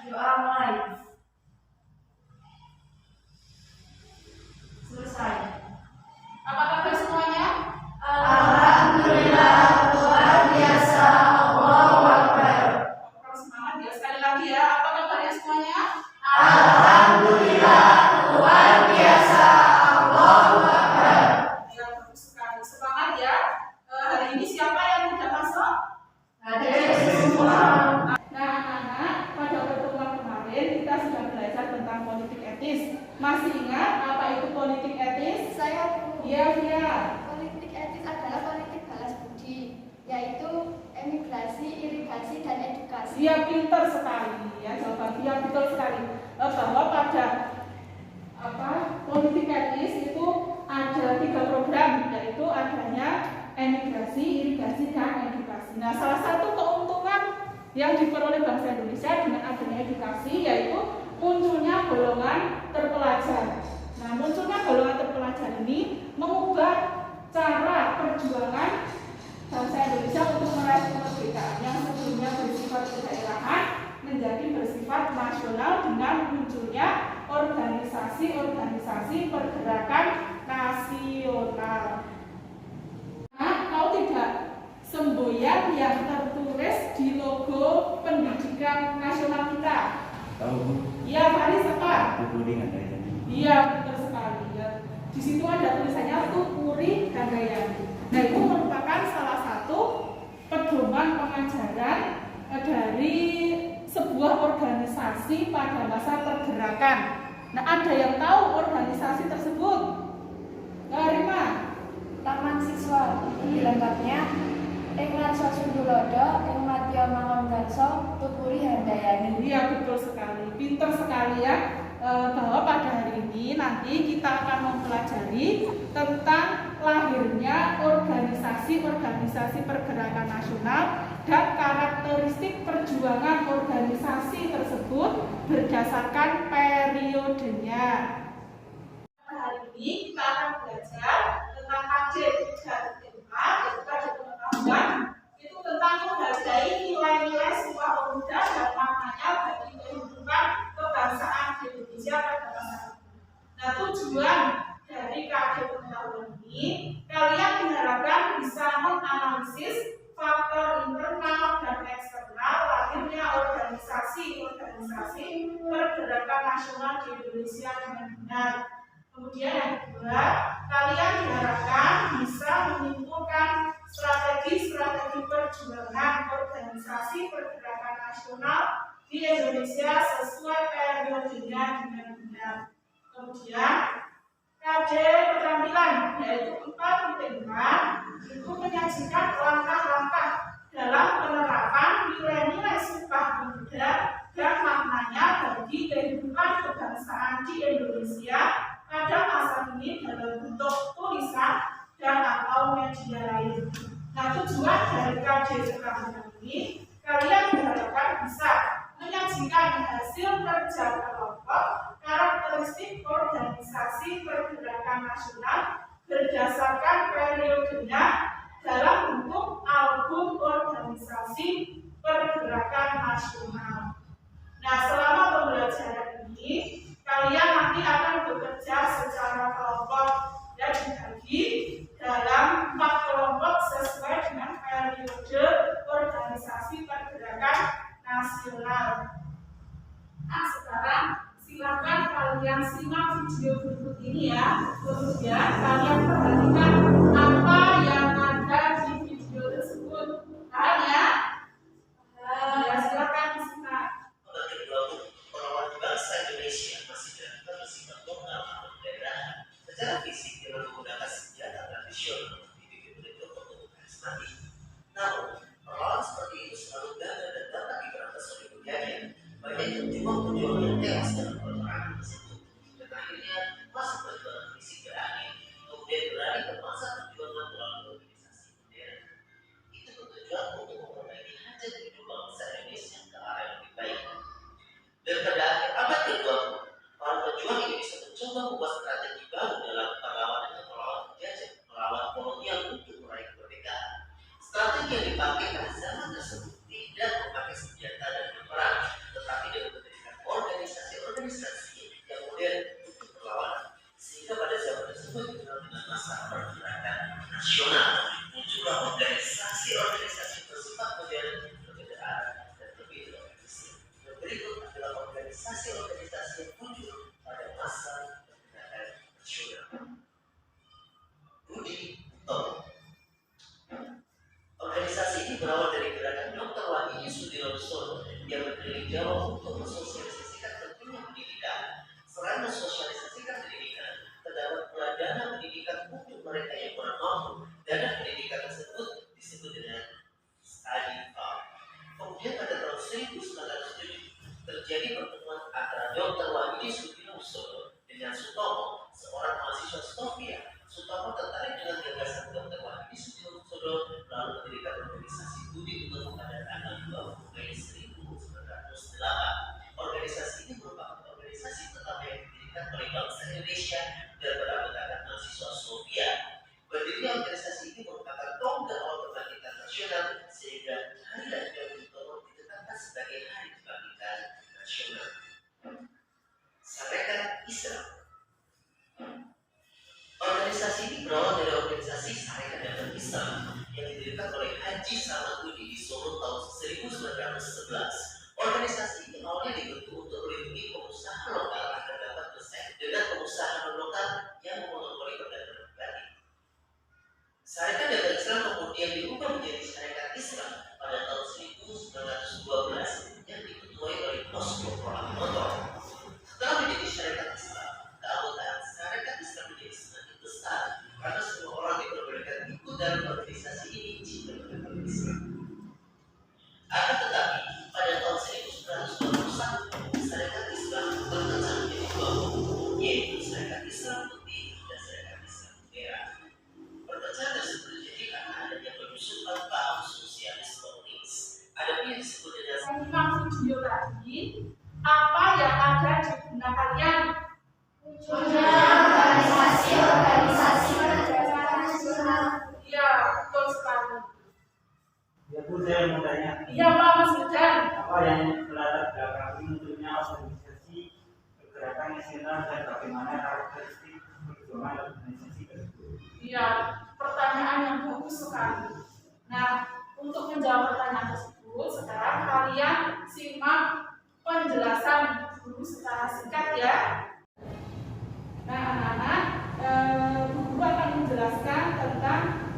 doa mulai. Selesai. Apa kabar semuanya? Alhamdulillah, luar biasa. Allahu Akbar. Kalau semangat ya, sekali lagi ya. Apa kabarnya semuanya? Alhamdulillah, luar biasa. Allahu Akbar. Ya, bagus sekali. Semangat ya. Hari ini siapa yang sudah masuk? Hadir semua. Nah, anak-anak, pada pertemuan kemarin kita sudah belajar tentang politik etis. Masih ingat apa itu politik etis? Saya Iya. politik etis adalah politik balas budi, yaitu emigrasi, irigasi, dan edukasi. Dia pintar sekali ya, jawaban dia betul sekali. Bahwa pada politik etis itu ada 3 program, yaitu adanya emigrasi, irigasi, dan edukasi. Nah, salah satu keuntungan yang diperoleh bangsa Indonesia dengan adanya edukasi yaitu munculnya golongan terpelajar. Nah, munculnya golongan terpelajar ini mengubah cara perjuangan bangsa Indonesia untuk meraih kemerdekaan yang sebelumnya bersifat kedaerahan menjadi bersifat nasional dengan munculnya organisasi-organisasi pergerakan nasional. Nah, tahu tidak semboyan yang tertulis di logo pendidikan nasional kita? Tahu Bu? Iya, Faris apa? Tupuri Handayani. Iya, betul sekali ya. Di situ ada tulisannya Tupuri Handayani. Nah, itu merupakan salah satu pedoman pengajaran dari sebuah organisasi pada masa pergerakan. Nah, ada yang tahu organisasi tersebut? Rima? Taman Siswa itu lengkapnya Ing Narso Sundulodo, Ing Matya Mangundarso, Tupuri Handayani. Iya, betul sekali. Pintar sekali ya. Bahwa pada hari ini nanti kita akan mempelajari tentang lahirnya organisasi-organisasi pergerakan nasional dan karakteristik perjuangan organisasi tersebut berdasarkan periodenya. Hari ini kita akan belajar tentang KJ 3.4, yaitu KJ pengetahuan, itu tentang menghargai nilai-nilai sebuah pemuda dan maknanya bagi kehidupan kebangsaan di Indonesia pada masa itu. Nah, tujuan dari KJ pengetahuan ini, kalian diharapkan bisa menganalisis faktor internal dan eksternal lahirnya organisasi-organisasi pergerakan nasional di Indonesia dengan benar. Kemudian yang kedua, kalian diharapkan bisa menyimpulkan strategi-strategi perjuangan organisasi pergerakan nasional di Indonesia sesuai periodenya dengan benar. Kemudian KJ keterampilan yaitu 4.4 itu menyajikan langkah-langkah dalam penerapan nilai-nilai Sumpah Pemuda dan maknanya bagi kehidupan kebangsaan di Indonesia pada masa ini dalam bentuk tulisan dan atau media lain. Nah, tujuan dari KJ keterampilan ini, kalian diharapkan bisa menyajikan hasil kerja kelompok, karakteristik organisasi pergerakan nasional berdasarkan periodenya dalam bentuk album organisasi pergerakan nasional. Nah, selama pembelajaran ini, kalian nanti akan bekerja secara kelompok dan dibagi dalam 4 kelompok sesuai dengan periode organisasi pergerakan nasional. Nah, sekarang silakan kalian simak video berikut ini ya. Kemudian kalian perhatikan apa yang ada di video tersebut. Paham ya? Ya, silakan disimak. meninjau untuk mensosialisasikan pentingnya pendidikan. Selain mensosialisasikan pendidikan, terdapat pula dana pendidikan untuk mereka yang kurang mampu. Dana pendidikan tersebut disebut dengan study fund. Kemudian pada tahun 1907 terjadi pertemuan antara Dr. Wahidi Sudinohusodo dengan Sutomo, seorang mahasiswa Stovia. Sutomo tertarik dengan gagasan Dr. Wahidi Sudinohusodo lalu mendirikan organisasi Budi Utomo pada tanggal 20 Mei 1908. Organisasi ini merupakan organisasi pertama yang didirikan oleh bangsa Indonesia dan beranggotakan mahasiswa Stovia. Berdirinya organisasi ini merupakan tonggak awal kebangkitan nasional sehingga Hari Lahir Budi Utomo ditetapkan sebagai Hari Kebangkitan Nasional. Sarekat Islam. Organisasi ini berawal dari organisasi Sarekat Dagang Islam yang didirikan oleh Haji Samanhudi di Solo tahun 1911. Organisasi ini awalnya dibentuk untuk melindungi pengusaha lokal agar dapat bersaing dengan pengusaha non-lokal yang memonopoli perdagangan pribadi. Sarekat Dagang Islam kemudian diubah menjadi Sarekat Islam pada tahun 1912 yang diketuai oleh Bosco Pranoto. Setelah menjadi Sarekat Islam, keanggotaan Sarekat Islam menjadi semakin besar karena semua orang diperbolehkan ikut dalam organisasi ini jika beragama Islam. Akan tetapi pada tahun 1921 Sarekat Islam berpecah menjadi dua kelompok, yaitu Sarekat Islam Putih dan Sarekat Islam Merah. Perpecahan tersebut terjadi karena adanya penyusupan paham sosialis komunis. Ada yang disebut dengan Simak video tadi, apa yang ada di benak kalian? Munculnya organisasi pergerakan nasional. Iya, betul sekali. Ya Bu, saya mau tanya. Iya Pak Mas Hujan. Apa yang melatar belakangi munculnya organisasi pergerakan nasional dan bagaimana karakteristik perjuangan organisasi tersebut? Iya, pertanyaan yang bagus sekali. Nah, untuk menjawab pertanyaan tersebut, sekarang kalian simak penjelasan dulu secara singkat ya. Nah, anak-anak, guru akan menjelaskan tentang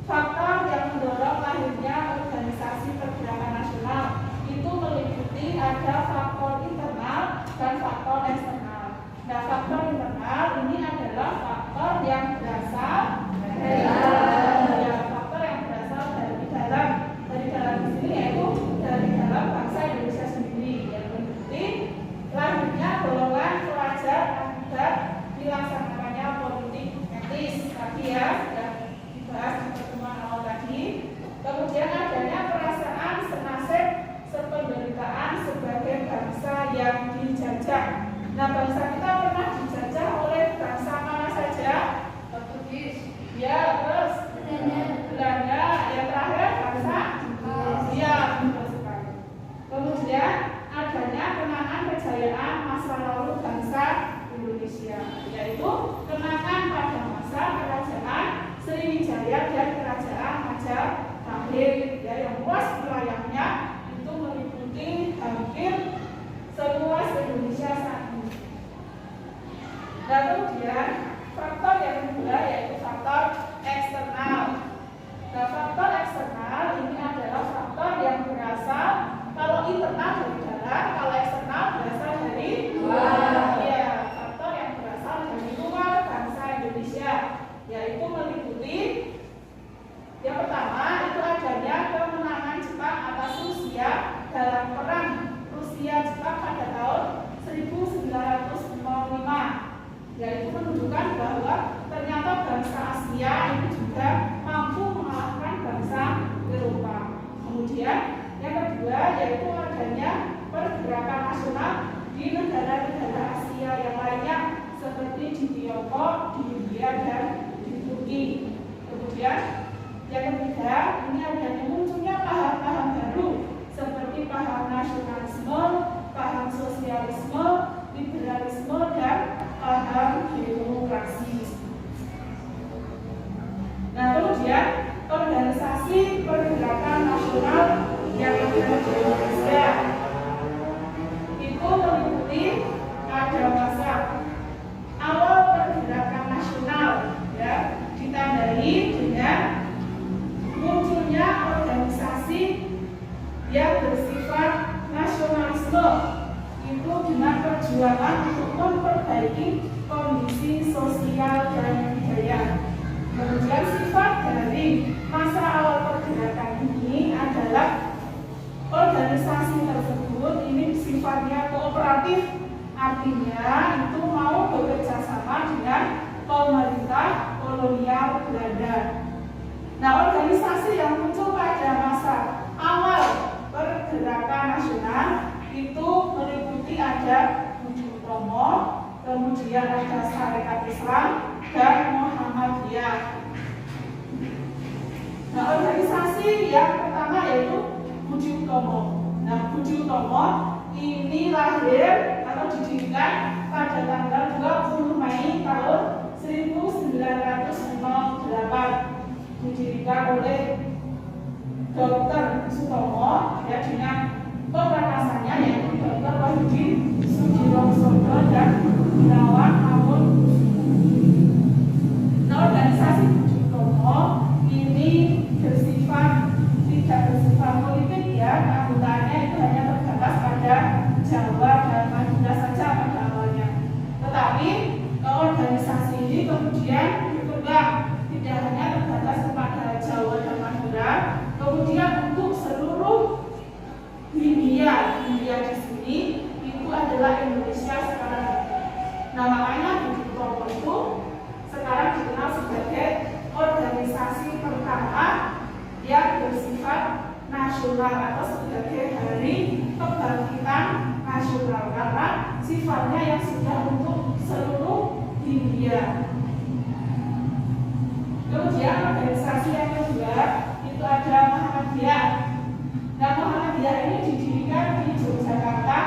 faktor yang mendorong lahirnya organisasi pergerakan nasional. Itu meliputi ada faktor internal dan faktor eksternal. Nah, faktor internal ini adalah faktor yang berasal dari dalam, faktor yang berasal dari dalam di sini yaitu dari dalam bangsa Indonesia sendiri, yang meliputi lahirnya golongan pelajar akibat dilaksanakannya politik etis tadi ya, sudah dibahas di pertemuan awal tadi. Kemudian adanya perasaan senasib sependeritaan sebagai bangsa yang dijajah. Nah, bangsa kita pernah dijajah oleh bangsa mana saja? Portugis. Ya, terus Belanda. Yang terakhir bangsa Indonesia. Betul sekali. Kemudian adanya kenangan kejayaan masa lalu bangsa Indonesia, yaitu kenangan pada masa kerajaan Sriwijaya dan kerajaan Majapahit, ya, yang luas wilayahnya itu meliputi hampir seluas Indonesia saat ini. Dan kemudian faktor yang kedua yaitu faktor eksternal. Nah, faktor eksternal ini adalah faktor yang berasal, kalau internal dari dalam, kalau eksternal berasal dari luar. Ya, faktor yang berasal dari luar bangsa Indonesia, yaitu meliputi yang pertama itu adanya kemenangan Jepang atas Rusia dalam perang Rusia-Jepang pada tahun 1905, yaitu menunjukkan bahwa ternyata bangsa Asia ini juga mampu mengalahkan bangsa Eropa. Kemudian yang kedua yaitu adanya pergerakan nasional di negara-negara Asia yang lainnya seperti di Tiongkok, di India dan di Turki. Kemudian yang ketiga ini adanya munculnya paham-paham baru seperti paham nasionalisme, paham sosialisme, liberalisme dan paham demokrasi. Nah, kemudian organisasi pergerakan nasional yang ada di Indonesia itu meliputi ada masa awal pergerakan nasional, ya, ditandai dengan munculnya organisasi yang bersifat nasionalis nasionalisme itu dengan perjuangan untuk memperbaiki kondisi sosial dan budaya. Kemudian sifat dari masa awal pergerakan ini adalah organisasi tersebut ini sifatnya kooperatif, artinya itu mau bekerja sama dengan pemerintah kolonial Belanda. Nah, organisasi yang muncul pada masa awal pergerakan nasional itu meliputi ada Budi Utomo, kemudian ada Sarekat Islam dan Muhammadiyah. Nah, organisasi yang pertama yaitu Budi Utomo. Nah, Budi Utomo ini lahir atau didirikan pada tanggal 20 Mei tahun 1908. Didirikan oleh Dr. Sutomo ya, dengan pemberkasannya yaitu Dr. Wahyudin Sudirosodo dan Gunawan Amun. Nah, organisasi Budi Utomo ini tidak bersifat politik ya, keanggotaannya itu hanya terbatas pada Jawa dan Madura saja pada awalnya. Tetapi organisasi ini kemudian berkembang, tidak hanya terbatas kepada Jawa dan Madura, kemudian untuk seluruh Hindia di sini itu adalah Indonesia sekarang. Nah, makanya Budi Utomo itu sekarang dikenal sebagai organisasi pertama yang bersifat nasional atau sebagai hari kebangkitan nasional karena sifatnya yang sudah untuk seluruh Hindia. Kemudian organisasi yang kedua itu ada Muhammadiyah. Nah, Muhammadiyah ini didirikan di Yogyakarta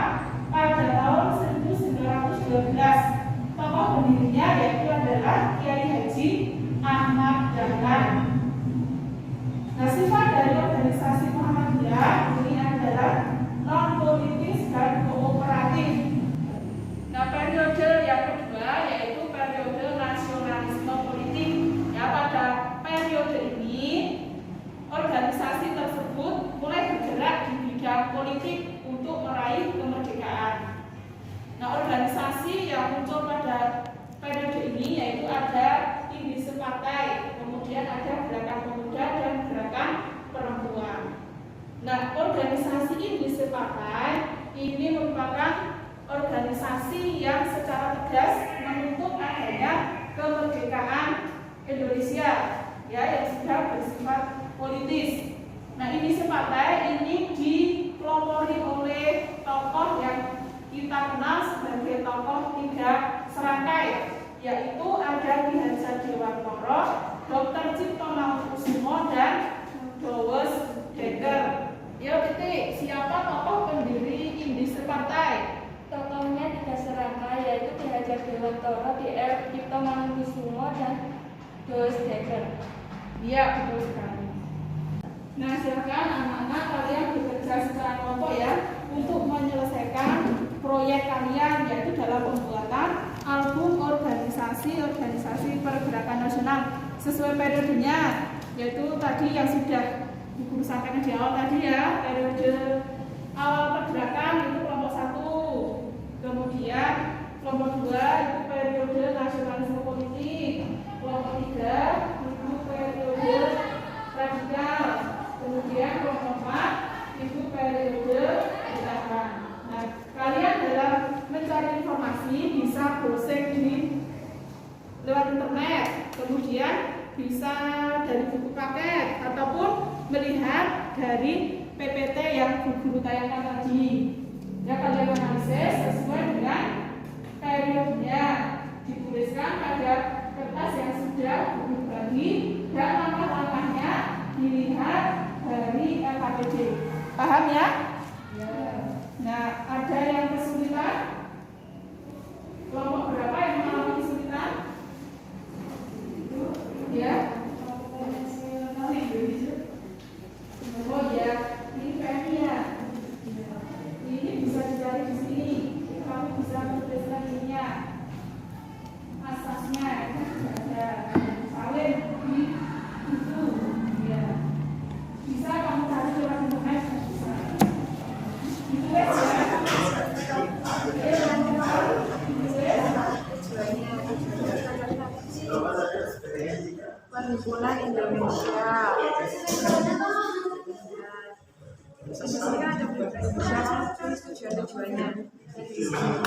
pada tahun 1912. Tokoh pendirinya yaitu adalah Kiai Haji Ahmad Dahlan. Nah, sifat dari organisasi Muhammadiyah ini adalah non-politis dan kooperatif. Nah, periode yang kedua yaitu periode nasionalisme politik. Ya, pada periode ini organisasi tersebut mulai bergerak di bidang politik untuk meraih kemerdekaan. Nah, organisasi yang muncul pada periode ini yaitu ada Indise Partai, kemudian ada Gerakan Pemuda dan Gerakan Perempuan. Nah, organisasi Indise Partai ini merupakan organisasi yang secara tegas menuntut adanya kemerdekaan Indonesia ya, yang sudah bersifat politis. Nah, Indise Partai ini dipelopori oleh tokoh yang kita kenal sebagai tokoh tiga serangkai, yaitu ada Ki Hajar Dewantara, Dr. Cipto Mangunkusumo dan Dowes Dekker. Ya, titik. Siapa tokoh pendiri Indise Partai? Tokohnya tiga serangkai yaitu Ki Hajar Dewantara, Dr. Cipto Mangunkusumo dan Dowes Dekker. Iya, betul sekali. Nah, silakan anak-anak kalian bekerja secara kelompok ya untuk menyelesaikan proyek kalian, yaitu dalam pembuatan album organisasi pergerakan nasional sesuai periodenya, yaitu tadi yang sudah Ibu sampaikan di awal tadi ya, periode awal pergerakan itu kelompok 1, kemudian kelompok 2 itu periode nasionalisme politik, kelompok 3 itu periode radikal, kemudian kelompok 4 itu periode gerakan. Nah, kalian dalam mencari informasi bisa browsing di lewat internet, kemudian bisa dari buku paket ataupun melihat dari PPT yang guru tayangkan tadi. Ya, kalian analisis sesuai dengan periodenya, dituliskan pada kertas yang sudah guru bagi dan langkah-langkahnya dilihat dari LKPD. Paham ya? Ya. Nah, ada yang kesulitan? Kelompok berapa yang mengalami kesulitan? Ya. Oh ya, ini PM-nya. Ini bisa dicari di sini. Kamu bisa menuliskan ininya. Asasnya itu sudah ada. Salin di buku. Ya. Bisa kamu cari lewat internet, bisa. Ditulis ya. Di sini kan ada bahasa Indonesia, tulis tujuan-tujuannya. Di sini.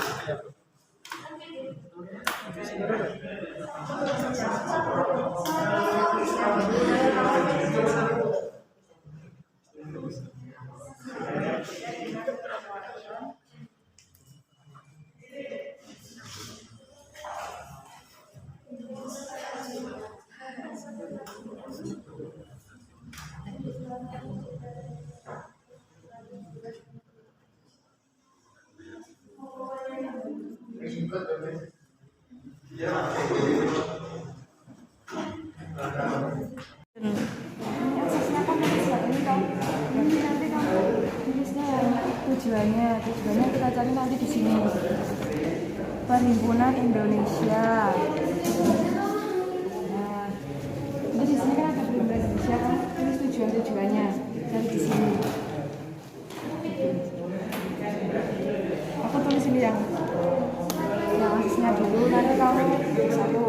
Eksesnya kan tulisan ini kan, berarti nanti kamu tulisnya tujuannya kita cari nanti di sini. Perhimpunan Indonesia. Nah, jadi di sini kan ada Perhimpunan Indonesia kan, tulis tujuannya cari di sini. Aku tulis ini yang asisnya dulu, nanti kamu satu.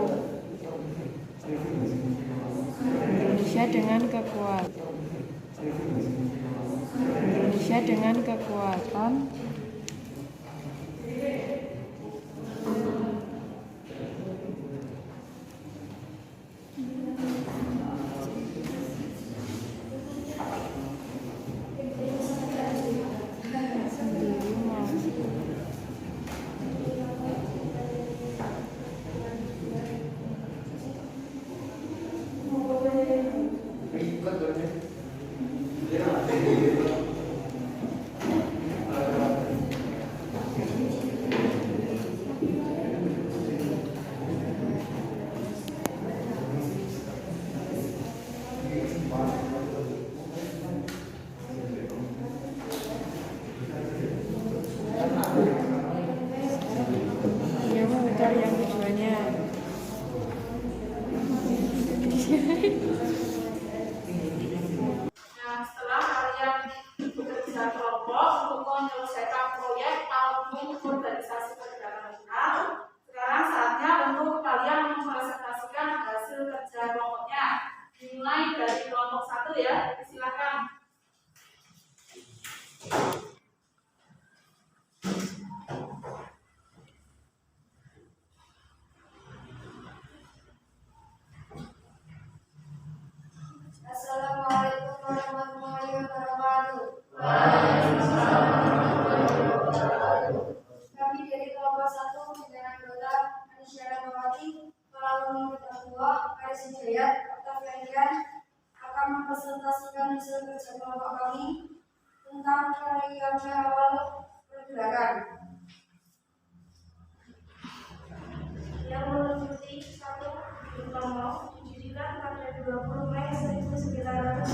Indonesia dengan kekuatan yang tujuannya. Nah, setelah kalian bekerja kelompok untuk menyelesaikan proyek album organisasi pergerakan nasional, sekarang saatnya untuk kalian mempresentasikan hasil kerja kelompoknya. Dimulai dari kelompok 1 ya, silakan. Assalamualaikum warahmatullahi wabarakatuh. Kami dari kelompok 1 dengan anggota Anisya Rahmawati, Lalu Ketua, Aris Hidayat, Octavian akan mempresentasikan hasil kerja kelompok kami tentang periode awal pergerakan. Yang meliputi 1. Diploma didirikan pada 20 Mei 1998,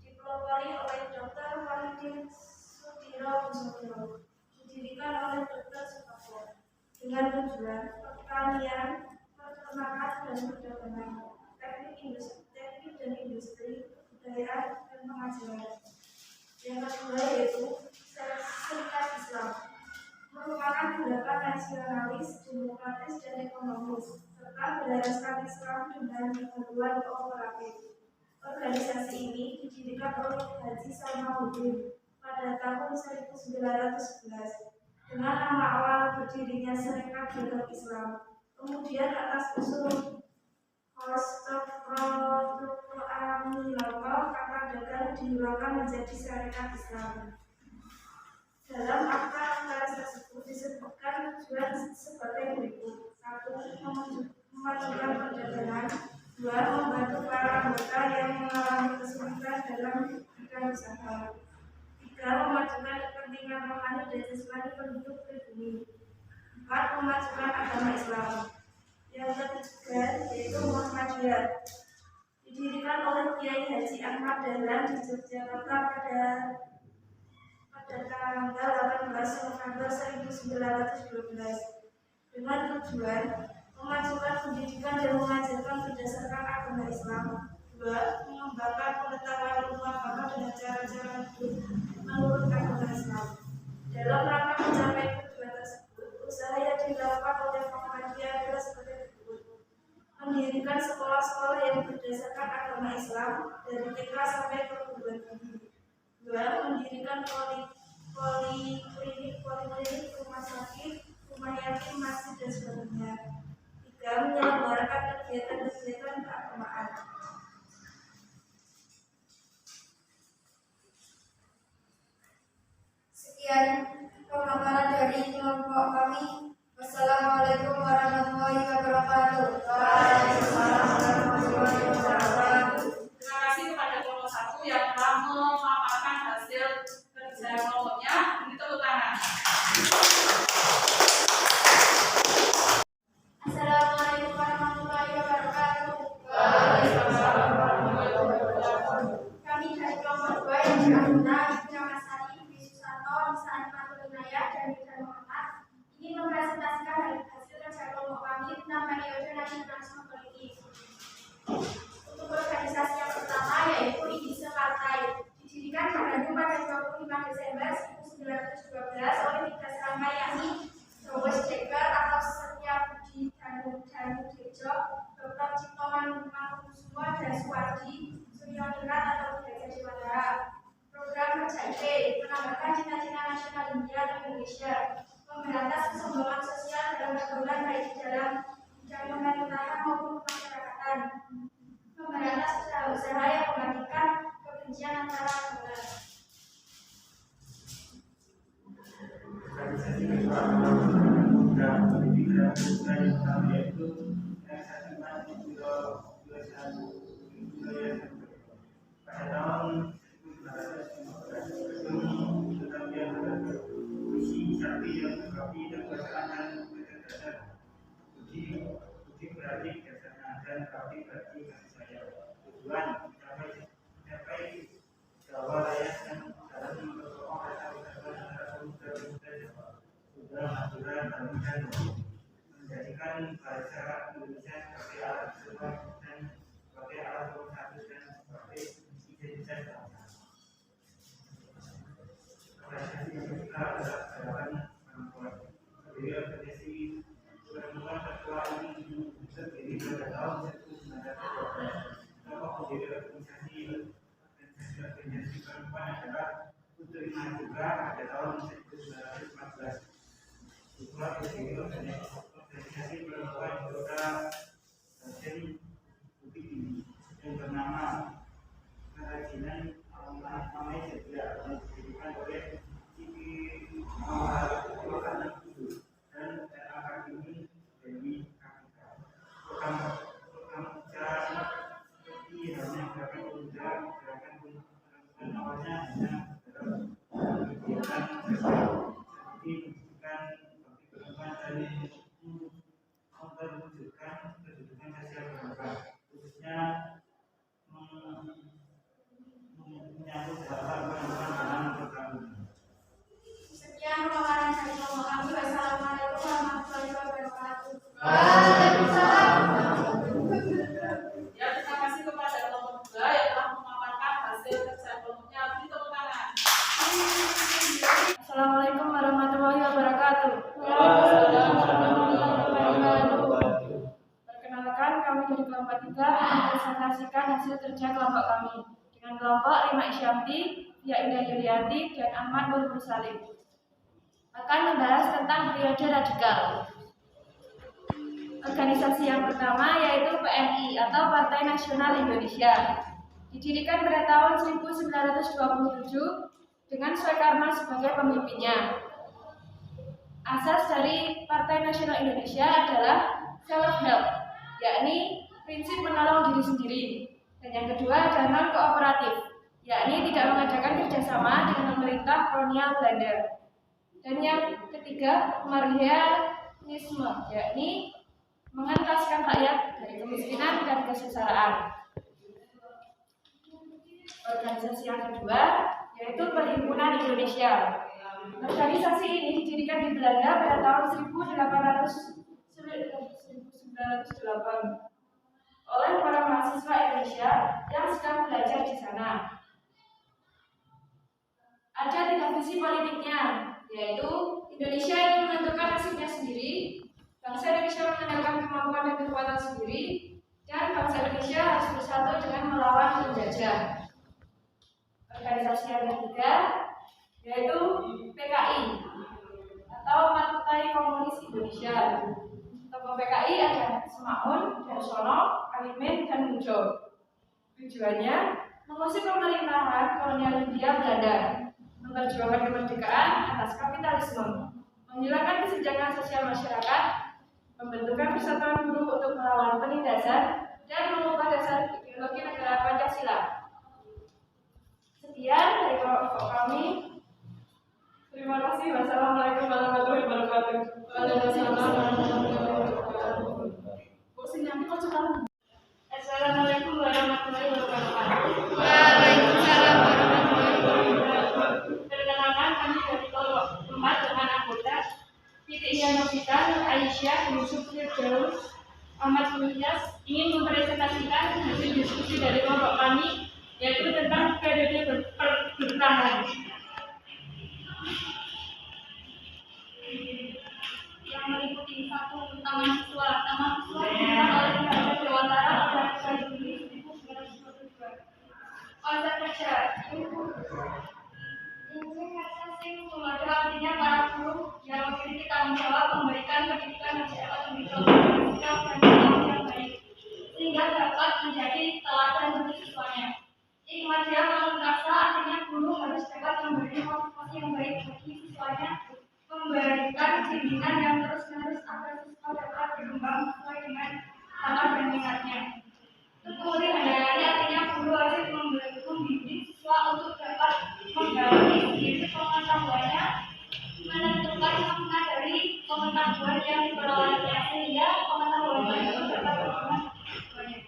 dipelopori oleh Dr. Walidin Sudiro Busono, didirikan oleh Dr. Suparto dengan tujuan pertanian, peternakan dan perdagangan, teknik dan industri, kebudayaan dan pengajaran. Yang kedua yaitu Serikat Islam, merupakan gerakan nasionalis, demokratis dan ekonomis, serta berlandaskan Islam dengan ketentuan kooperatif. Organisasi ini didirikan oleh Haji Salahuddin pada tahun 1911 dengan nama awal berdirinya Serikat Dagang Islam. Kemudian atas usul Astagfirullahaladzim, kata dagang dihilangkan menjadi Serikat Islam. Dalam akta notaris tersebut disebutkan tujuan sebagai berikut: 1. Memajukan perdagangan. 2. Membantu para anggota yang mengalami kesulitan dalam bidang usaha. 3. Memajukan kepentingan rohani dan jasmani penduduk pribumi. 4. Memajukan agama Islam. Yang ketiga yaitu Muhammadiyah, didirikan oleh Kiai Haji Ahmad Dahlan di Yogyakarta pada tanggal 18 November 1912 dengan tujuan memajukan pendidikan dan mengajarkan berdasarkan agama Islam. 2. Mengembangkan pengetahuan ilmu agama dengan cara-cara hidup menurut agama Islam. Dalam rangka mencapai tujuan tersebut, usaha yang dilakukan oleh Muhammadiyah adalah sebagai berikut: mendirikan sekolah-sekolah yang berdasarkan agama Islam dari TK sampai perguruan tinggi. 2. kerja kelompoknya, ini tepuk tangan. Assalamualaikum warahmatullahi wabarakatuh. Kami dari kelompok 2 yang beraguna Muhammad Sari, Dwi Susanto, Nisa Animatul Inayah, dan Ridwan Muhammad ingin mempresentasikan hasil kerja kelompok kami tentang periode nasionalisme politik. Untuk organisasi yang pertama yaitu IDISE Partai, didirikan di Bandung pada 25 Desember 1912 oleh 3 serangga yakni Jowes Dekker atau Setia Budi Danu Dejo, Dr. Cipto Mangunkusumo dan Suwardi Suryoningrat atau Derajat Dewantara. Program kerja IP menambahkan cita-cita nasional Indonesia, memberantas kesombongan sosial dalam pergaulan baik di dalam bidang pemerintahan maupun kemasyarakatan, memberantas usaha-usaha yang membagikan kebencian antara agama. Organisasi keagamaan program pendidikan budaya utama yaitu organisasi pada tahun 1915 tetapi misi sakti yang berbagi kekuasaan dan kecerdasan. Budi berarti bijaksana dan bakti berarti kasih sayang. Tujuan mencapai Jawa Raya dan dalam memperkokoh rasa persatuan antara pemuda-pemuda Jawa. Tujuan aturan dan menjadikan bahasa Indonesia sebagai alat bersama dan sebagai alat pemersatu dan sebagai identitas bangsa. Organisasi yang kedua adalah gerakan perempuan. Terdiri organisasi perempuan tertua ini terdiri pada tahun 1912. Tokoh pendiri organisasi perempuan adalah Putri Majuga pada tahun 1914. Juga pendiri organisasi perempuan Kota Raden Bukit yang bernama Kerajinan Amai Setia yang didirikan oleh Siti Makanan Kudu dan Akademi Dewi Kapita. Program usaha seperti halnya gerakan pemuda, gerakan perempuan awalnya hanya dalam kegiatan sosial seperti pendidikan bagi perempuan dan memperwujudkan kedudukan sosial bangsa, khususnya menyambut hak perempuan dalam perkawinan. Sekian pemaparan dari kelompok kami. Wassalamualaikum warahmatullahi wabarakatuh. Ya, terima kasih kepada kelompok 2 yang telah memaparkan hasil kerja kelompoknya. Beri tepuk tangan. Assalamualaikum warahmatullahi wabarakatuh. Perkenalkan, kami dari kelompok 3 mempresentasikan hasil kerja kelompok kami dengan kelompok Rima Isyamti, Tia Indah Yulianti, dan Ahmad Nur Mursalim akan membahas tentang periode radikal. Organisasi yang pertama yaitu PNI atau Partai Nasional Indonesia, didirikan pada tahun 1927 dengan Soekarno sebagai pemimpinnya. Asas dari Partai Nasional Indonesia adalah self-help, yakni prinsip menolong diri sendiri. Dan yang kedua adalah non-kooperatif, yakni tidak mengadakan kerjasama dengan pemerintah kolonial Belanda. Dan yang ketiga, marxianisme, yakni mengentaskan rakyat dari kemiskinan dan kesengsaraan. Organisasi yang kedua yaitu Perhimpunan Indonesia. Organisasi ini didirikan di Belanda pada tahun 1908 oleh para mahasiswa Indonesia yang sedang belajar di sana. Ada 3 visi politiknya, yaitu Indonesia ingin menentukan nasibnya sendiri, bangsa Indonesia mengandalkan kemampuan dan kekuatan sendiri, dan bangsa Indonesia harus bersatu dengan melawan penjajah. Organisasi yang ketiga yaitu PKI atau Partai Komunis Indonesia. Tokoh PKI ada Semaun, Darsono, Alimin, dan Mujo. Tujuannya mengusir pemerintahan kolonial Hindia Belanda, memperjuangkan kemerdekaan atas kapitalisme, menghilangkan kesenjangan sosial masyarakat, membentukkan persatuan buruh untuk melawan penindasan, dan mengubah dasar ideologi negara Pancasila. Sekian dari kelompok kami. Terima kasih. Wassalamualaikum warahmatullahi wabarakatuh. Waalaikumsalam warahmatullahi wabarakatuh. Assalamualaikum warahmatullahi wabarakatuh. Waalaikumsalam warahmatullahi wabarakatuh. Perkenalkan, kami dari kelompok 4 dengan anggota Siti Novita, Nur Aisyah, Yusuf Firdaus, Ahmad Mulyas ingin mempresentasikan hasil diskusi dari kelompok kami, yaitu tentang periode bertahan. Yang meliputi 1 tentang mahasiswa. Mahasiswa dibentuk oleh Bahasa Dewantara pada 1 Juli 1922. Konsep kerja Injil kerja sing tulodo artinya para guru yang memiliki tanggung jawab memberikan pendidikan yang dapat mendidik sikap dan perilaku yang baik sehingga dapat menjadi teladan bagi siswanya. Ikmadiyah Manungkasa artinya guru harus dapat memberi motivasi yang baik bagi siswanya, memberikan bimbingan yang terus-menerus agar siswa dapat berkembang sesuai dengan bakat dan minatnya. Kemudian Handayani artinya guru wajib membimbing siswa untuk dapat menggali diri pengetahuannya, menentukan makna dari pengetahuan yang diperolehnya sehingga pengetahuannya itu dapat berkembang banyak.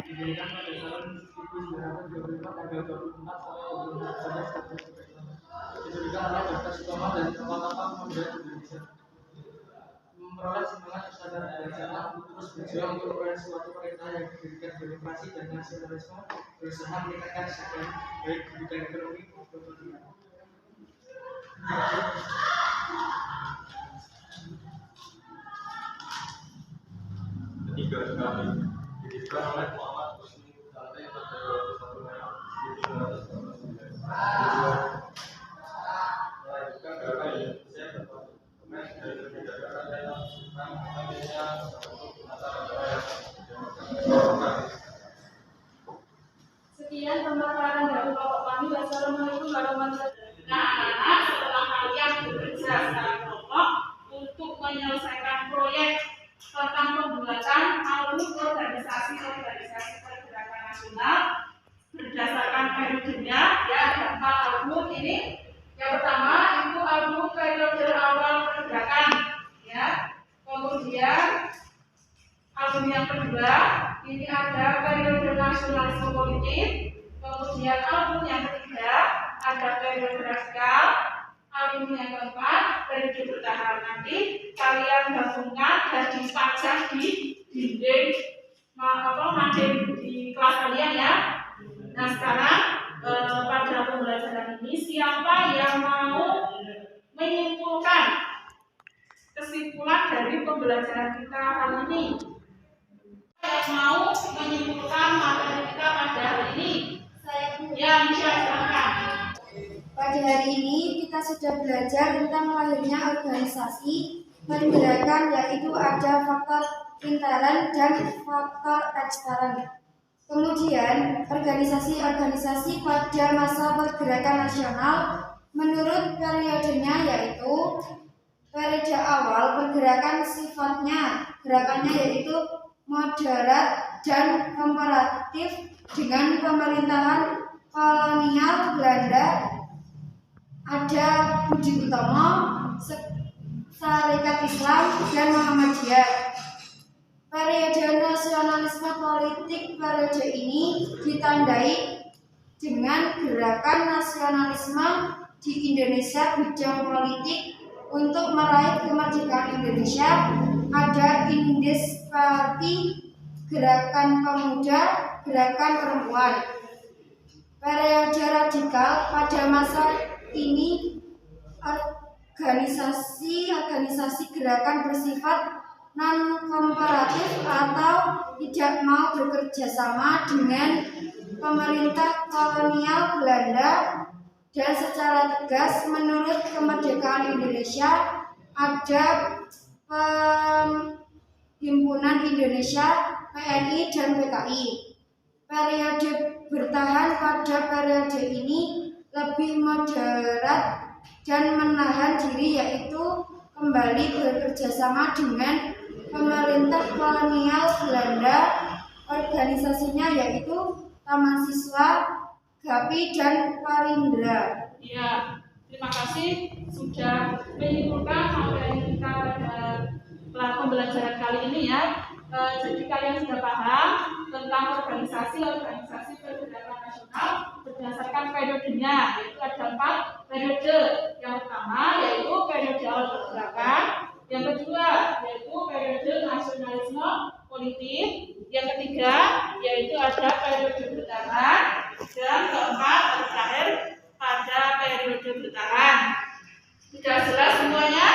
Diberikan pada tahun 1925 tanggal 24 sampai 12 diberikan oleh Dr. Sutomo dari kapal-kapal Pemuda Indonesia. Memperoleh semangat kesadaran berencana untuk terus berjuang untuk memperoleh suatu perintah yang diberikan demokrasi dan nasionalisme, berusaha meningkatkan kesadaran baik di bidang ekonomi maupun politik. Ketiga kali didirikan oleh Muhammad Husni Tante pada 21 Mei 1999. Melanjutkan gerakan Indonesia berparlemen dari kebijakan dan nantinya untuk masa negara yang Sekian pemaparan dari kelompok kami. Wassalamualaikum warahmatullahi wabarakatuh. Nah, anak-anak, setelah kalian bekerja secara kelompok untuk menyelesaikan proyek tentang pembuatan album organisasi pergerakan nasional berdasarkan periodenya, ya ada 4 album ini. Yang pertama itu album periode awal pergerakan, ya. Kemudian album yang kedua ini ada periode nasionalisme politik. Kemudian album yang ketiga ada periode radikal. Album yang keempat periode bertahan. Nanti kalian gabungkan dan dipajang di dinding mading di kelas kalian, ya. Nah sekarang pada pembelajaran ini siapa yang mau menyimpulkan kesimpulan dari pembelajaran kita kali ini? Yang mau menyimpulkan materi kita pada hari ini? Ya, bisa silakan. Pada hari ini kita sudah belajar tentang lahirnya organisasi pergerakan, yaitu ada faktor interan dan faktor ekstern. Kemudian organisasi-organisasi pada masa pergerakan nasional menurut periodenya, yaitu periode awal pergerakan sifatnya gerakannya yaitu moderat dan komparatif dengan pemerintahan kolonial Belanda. Ada Budi Utomo, Sarekat Islam, dan Muhammadiyah. Periode nasionalisme politik periode ini ditandai dengan gerakan nasionalisme di Indonesia bidang politik untuk meraih kemerdekaan Indonesia. Ada Indis Party, Gerakan Pemuda, Gerakan Perempuan. Periode radikal pada masa ini organisasi gerakan bersifat non-komparatif atau tidak mau bekerja sama dengan pemerintah kolonial Belanda, dan secara tegas menurut kemerdekaan Indonesia ada Himpunan Indonesia, PNI, dan PKI. Periode bertahan pada periode ini lebih moderat dan menahan diri, yaitu kembali bekerja sama dengan pemerintah kolonial Belanda, organisasinya yaitu Taman Siswa, GAPI, dan Parindra. Ya, terima kasih sudah menyimpulkan materi kita pada pembelajaran kali ini ya. Jadi kalian sudah paham tentang organisasi pergerakan nasional berdasarkan periodenya, yaitu ada 4 periode. Yang pertama yaitu periode awal pergerakan, yang kedua yaitu periode nasionalisme politik, yang ketiga yaitu ada periode bertahan, dan keempat terakhir pada periode bertahan. Sudah jelas semuanya?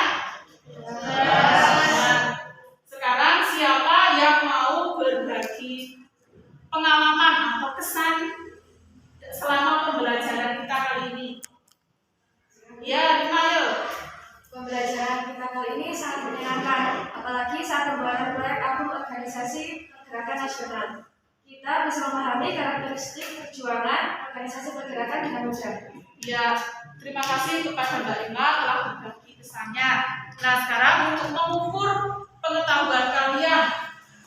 Sekarang siapa yang mau berbagi pengalaman atau kesan selama pembelajaran kita kali ini? Ya, ayo. Pembelajaran kita kali ini sangat menyenangkan, apalagi saat pembuatan proyek akun organisasi pergerakan nasional. Kita bisa memahami karakteristik perjuangan organisasi pergerakan dengan mudah. Ya, terima kasih kepada Mbak Ima telah berbagi kesannya. Nah, sekarang untuk mengukur pengetahuan kalian,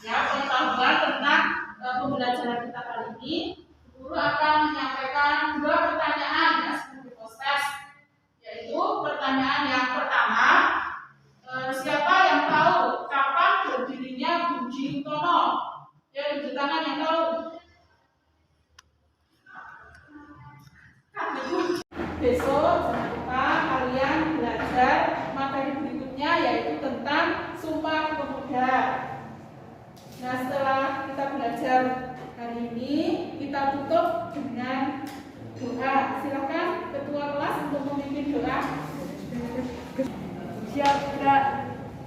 ya, pengetahuan tentang pembelajaran kita kali ini, guru akan menyampaikan 2 pertanyaan ya sebagai post-test. Yaitu pertanyaan yang pertama, siapa yang tahu kapan berdirinya Budi Utomo? Ya, tunjuk tangan yang tahu. Besok jangan lupa kalian belajar materi berikutnya yaitu tentang Sumpah Pemuda. Nah, setelah kita belajar hari ini, kita tutup dengan doa. Silakan ketua kelas untuk memimpin doa. Siap,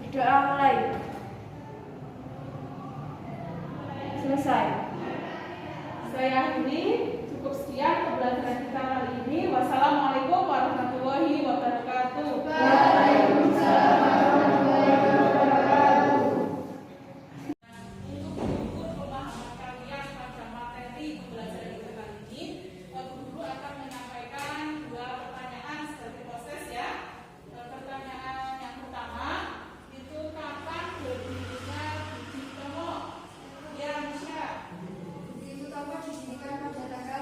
doa mulai. Selesai. Saya akhiri, cukup sekian pembelajaran kita kali ini. Wassalamualaikum warahmatullahi wabarakatuh. Waalaikumsalam warahmatullahi wabarakatuh. Untuk mengukur pemahaman kalian pada materi pembelajaran kita kali ini, guru akan menyampaikan 2 pertanyaan sebagai proses ya. Pertanyaan yang pertama itu kapan berdirinya Budi Utomo? Ya, Misha. Budi Utomo didirikan pada tanggal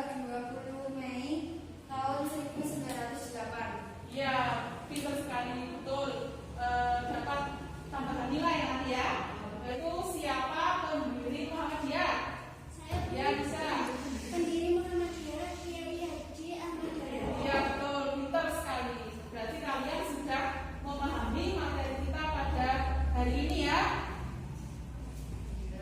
20 Mei tahun 1908. Ya, pintar sekali, betul. Dapat tambahan nilai nanti ya. Yaitu siapa pendiri Muhammadiyah? Ya, bisa. Pendiri Muhammadiyah Kiai Haji Ahmad Dayani. Ya, betul, pintar sekali. Berarti kalian sudah memahami materi kita pada hari ini ya.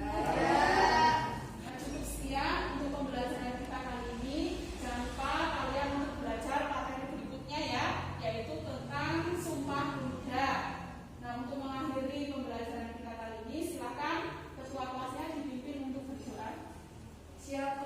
Nah, cukup sekian untuk pembelajaran kita kali ini. Jangan lupa kalian untuk belajar materi berikutnya ya, yaitu tentang Sumpah Pemuda. Nah, untuk mengakhiri pembelajaran kita kali ini, silakan ketua kelasnya dipimpin untuk berdoa. Siap,